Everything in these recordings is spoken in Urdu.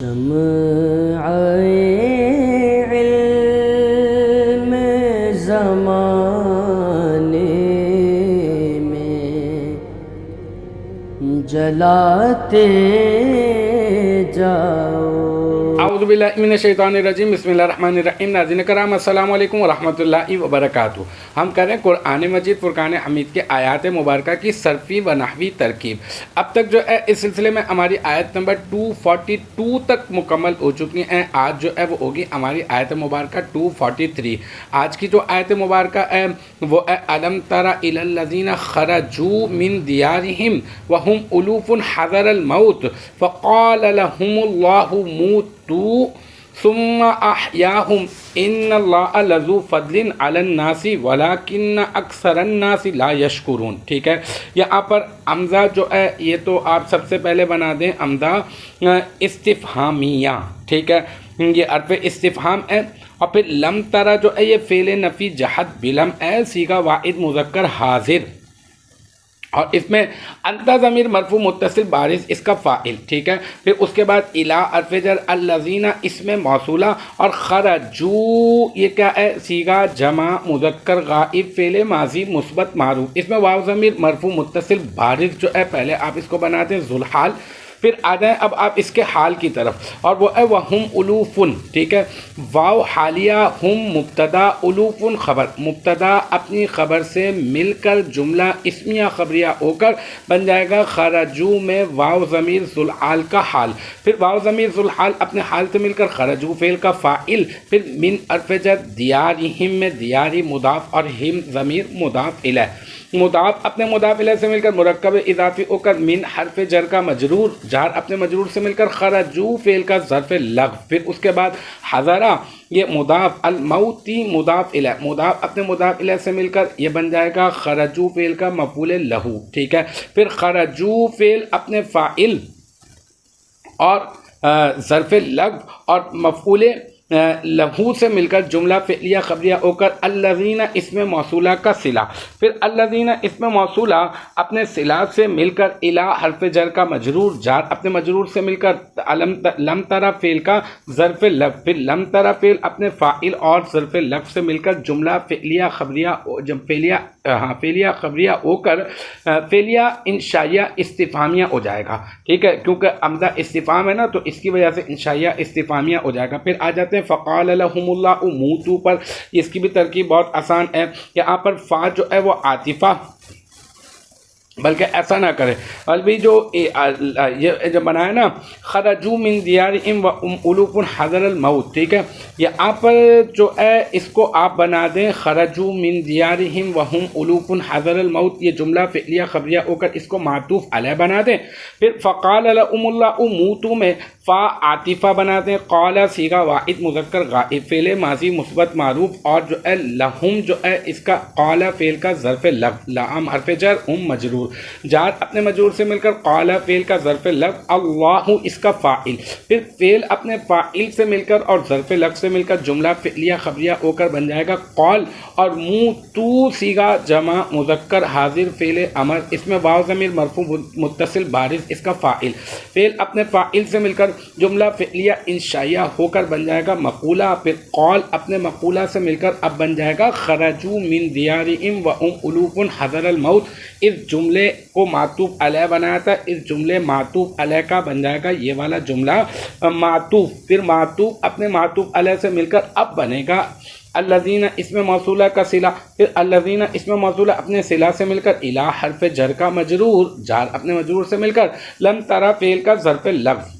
شمع علم زمانے میں جلاتے جاؤ۔ اعوذ باللہ من الشیطان الرجیم، بسم اللہ الرحمن الرحیم۔ ناظرین کرام، السلام علیکم ورحمۃ اللہ وبرکاتہ۔ ہم کر رہے ہیں قرآن مجید فرقان حمید کے آیات مبارکہ کی صرفی و نحوی ترکیب۔ اب تک جو ہے اس سلسلے میں ہماری آیت نمبر 242 تک مکمل ہو چکی ہیں۔ آج جو ہے وہ ہوگی ہماری آیت مبارکہ 243۔ آج کی جو آیت مبارکہ ہے وہ ہے الم تر الی الذین خرجوا من دیارہم وہم الوف حذر الموت فقال لهم اللہ موتوا ثم احیاہم ان اللہ لذو فضل علی الناس ولکن اکثر الناس لا یشکرون۔ ٹھیک ہے، یہاں پر حمزہ جو ہے یہ تو آپ سب سے پہلے بنا دیں حمزہ استفہامیہ۔ ٹھیک ہے، یہ حرف استفہام ہے، اور پھر لم ترا جو ہے یہ فعل نفی جہد بلم ہے، صیغہ واحد مذکر حاضر، اور اس میں انت ضمیر مرفوع متصل بارز اس کا فاعل۔ ٹھیک ہے، پھر اس کے بعد الا حرف جر، الذین اسم موصولہ، اور خرجو یہ کیا ہے، صیغہ جمع مذکر غائب فعل ماضی مثبت معروف، اس میں واو ضمیر مرفوع متصل بارز جو ہے پہلے آپ اس کو بناتے ہیں ذوالحال، پھر آ جائیں اب آپ اس کے حال کی طرف، اور وہ ہے وہم الوفن۔ ٹھیک ہے، واو حالیہ، ہم مبتدا، الوفن خبر، مبتدا اپنی خبر سے مل کر جملہ اسمیہ خبریہ ہو کر بن جائے گا خرجو میں واو ضمیر ذوالحال کا حال، پھر واو ضمیر ذوالحال اپنے حال سے مل کر خرجو فعل کا فاعل، پھر من حرف جر دیارہم میں دیاری مضاف اور ہم ضمیر مضاف الیہ، مضاف اپنے مضاف الیہ سے مل کر مرکب اضافی ہو کر من حرف جر کا مجرور، جار اپنے مجرور سے مل کر خرجو فعل کا ظرف لغو، پھر اس کے بعد حضرہ یہ مضاف، الموتی مضاف الیہ، مضاف اپنے مضاف الیہ سے مل کر یہ بن جائے گا خرجو فعل کا مفعول لہو۔ ٹھیک ہے، پھر خرجو فعل اپنے فاعل اور ظرف لغو اور مفعول لہو سے مل کر جملہ فعلیہ خبریہ ہو کر الذین اسم موصولہ کا صلہ، پھر الذین اسم موصولہ اپنے صلہ سے مل کر الی حرف جر کا مجرور، جار اپنے مجرور سے مل کر لم ترا فعل کا ظرف لغو، پھر لم ترا فعل اپنے فاعل اور ظرف لغو سے مل کر جملہ فعلیہ خبریہ فعلیہ خبریہ ہو کر فعلیہ انشائیہ استفہامیہ ہو جائے گا۔ ٹھیک ہے، کیونکہ حمزہ استفہام ہے نا تو اس کی وجہ سے انشائیہ استفہامیہ ہو جائے گا۔ پھر آ جاتے ہیں فقال لهم اللہ موتوا پر، اس کی بھی ترکیب بہت آسان ہے، یہاں پر فا جو ہے وہ عاطفہ، بلکہ ایسا نہ کرے، بلکہ جو جو بنایا نا خرجو من دیارہم وہم الوف حذر الموت، ٹھیک ہے، یہاں پر جو ہے اس کو آپ بنا دیں خرجو من دیارہم وہم الوف حذر الموت، یہ جملہ فعلیہ خبریہ ہو کر اس کو معطوف علیہ بنا دیں، پھر فقال لهم اللہ موتوا میں فا عاطفہ بنا دیں، قال صیغہ واحد مذکر غائب فعل ماضی مثبت معروف، اور جو ہے لہم جو ہے اس کا قال فعل کا ظرف لغو، لام حرف جر، ہم مجرور، جار اپنے مجرور سے مل کر قال فعل کا ظرف لغو، اللہ اس کا فاعل، پھر فعل اپنے فاعل سے مل کر اور ظرف لغو سے مل کر جملہ فعلیہ خبریہ ہو کر بن جائے گا قال، اور موتو صیغہ جمع مذکر حاضر فعل امر، اس میں واو ضمیر مرفوع متصل بارز اس کا فاعل، فعل اپنے فاعل سے مل کر جملہ فعلیہ انشائیہ ہو کر بن جائے گا مقولہ، پھر قال اپنے مقولہ سے مل کر اب بن جائے گا خرجو من دیارہم وہم الوف حذر الموت، اس جملے کو معطوف علیہ بنایا تھا، اس جملے معطوف علیہ کا بن جائے گا یہ والا جملہ معطوف، پھر معطوف اپنے معطوف علیہ سے مل کر اب بنے گا الذین اسم موصولہ کا صلہ، پھر الذین اسم موصولہ اپنے صلہ سے مل کر الی حرف جر کا مجرور، جار اپنے مجرور سے مل کر لم ترا فعل کا ظرف لغو،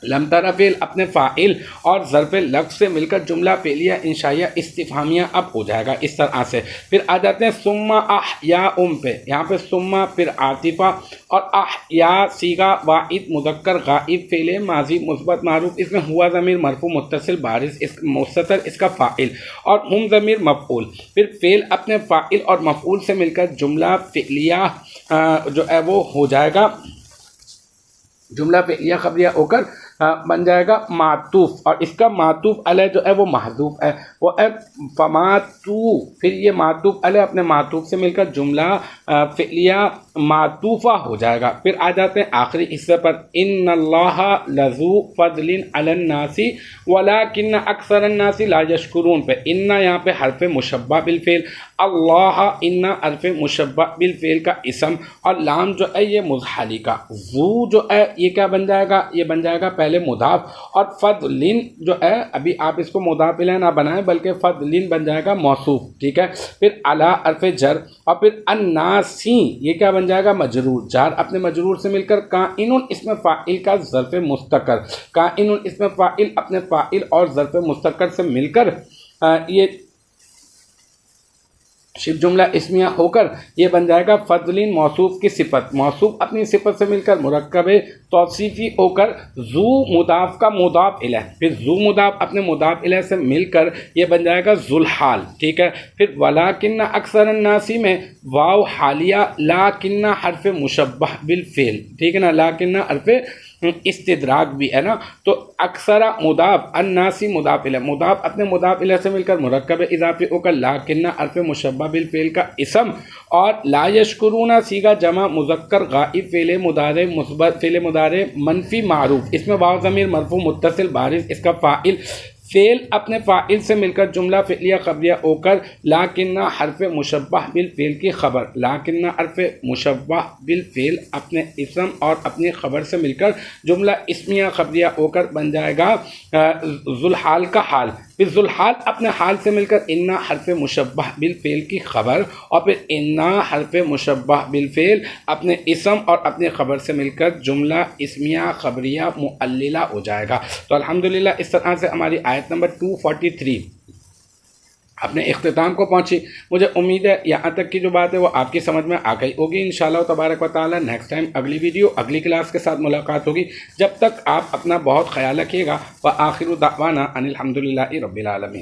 لم ترا فعل اپنے فاعل اور ظرف لغو سے مل کر جملہ فعلیہ انشائیہ استفہامیہ اب ہو جائے گا اس طرح سے۔ پھر آ جاتے ہیں ثم احیا پہ، یہاں پہ ثم پھر عاطفہ اور احیا صیغہ واحد مذکر غائب فعل ماضی مثبت معروف، اس میں ہوا ضمیر مرفوع متصل بارز مستتر اس کا فاعل، اور ہم ضمیر مفعول، پھر فعل اپنے فاعل اور مفعول سے مل کر جملہ فعلیہ جو ہے وہ ہو جائے گا، جملہ فعلیہ خبریہ ہو کر بن جائے گا معطوف، اور اس کا معطوف علیہ جو ہے وہ محذوف ہے، وہ ہے فماتو، پھر یہ معطوف علیہ اپنے معطوف سے مل کر جملہ فعلیہ معطوفہ ہو جائے گا۔ پھر آ جاتے ہیں آخری حصے پر، ان اللہ لذو فضل علی الناس ولکن اکثر الناس لا یشکرون پہ ان یہاں پہ حرف مشبہ بالفعل، اللہ ان حرف مشبہ بالفعل کا اسم، اور لام جو ہے یہ مزحلی کا، ذو جو ہے یہ کیا بن جائے گا، یہ بن جائے گا پہلے مضاف، اور فضلن جو ہے ابھی آپ اس کو مضاف الیہ نہ بنائیں بلکہ فضلن بن جائے گا موصوف، ٹھیک ہے۔ پھر علی حرف جر، اور پھر الناسی یہ کیا بن جائے گا مجرور، جار اپنے مجرور سے مل کر کائن اسم فاعل کا ظرف مستقر، کائن اسم فاعل اپنے فاعل اور ظرف مستقر سے مل کر یہ شبہ جملہ اسمیہ ہو کر یہ بن جائے گا فضلین موصوف کی صفت، موصوف اپنی صفت سے مل کر مرکب توصیفی ہو کر ذو مضاف کا مضاف الیہ، پھر ذو مضاف اپنے مضاف الیہ سے مل کر یہ بن جائے گا ذوالحال، ٹھیک ہے۔ پھر ولکن اکثر الناسی میں واو حالیہ لاکن حرف مشبہ بالفعل، ٹھیک ہے نا، لاکن حرف استدراک بھی ہے نا، تو اکثر مضاف الناسی مضاف الیہ، مضاف اپنے مضاف الیہ سے مل کر مرکب اضافی ہو کر لاکن حرف مشبہ بالفعل کا اسم، اور لا یشکرون صیغہ جمع مذکر غائب فعل مضارع مثبت فعل مضارع منفی معروف، اس میں واو ضمیر مرفوع متصل بارز اس کا فاعل، فعل اپنے فاعل سے مل کر جملہ فعلیہ خبریہ ہو کر لاکن حرف مشبہ بالفعل کی خبر، لاکن حرف مشبہ بالفعل اپنے اسم اور اپنی خبر سے مل کر جملہ اسمیہ خبریہ ہو کر بن جائے گا ذوالحال کا حال، پھر ذوالحال اپنے حال سے مل کر ان حرف مشبہ بالفعل کی خبر، اور پھر ان حرف مشبہ بالفعل اپنے اسم اور اپنی خبر سے مل کر جملہ اسمیہ خبریہ معللہ ہو جائے گا۔ تو الحمدللہ اس طرح سے ہماری آیت نمبر 243 اپنے اختتام کو پہنچی۔ مجھے امید ہے یہاں تک کی جو بات ہے وہ آپ کی سمجھ میں آ گئی ہوگی۔ انشاءاللہ تبارک و تعالی نیکسٹ ٹائم اگلی ویڈیو اگلی کلاس کے ساتھ ملاقات ہوگی۔ جب تک آپ اپنا بہت خیال رکھیے گا۔ وآخر دعوانا ان الحمدللہ رب العالمین۔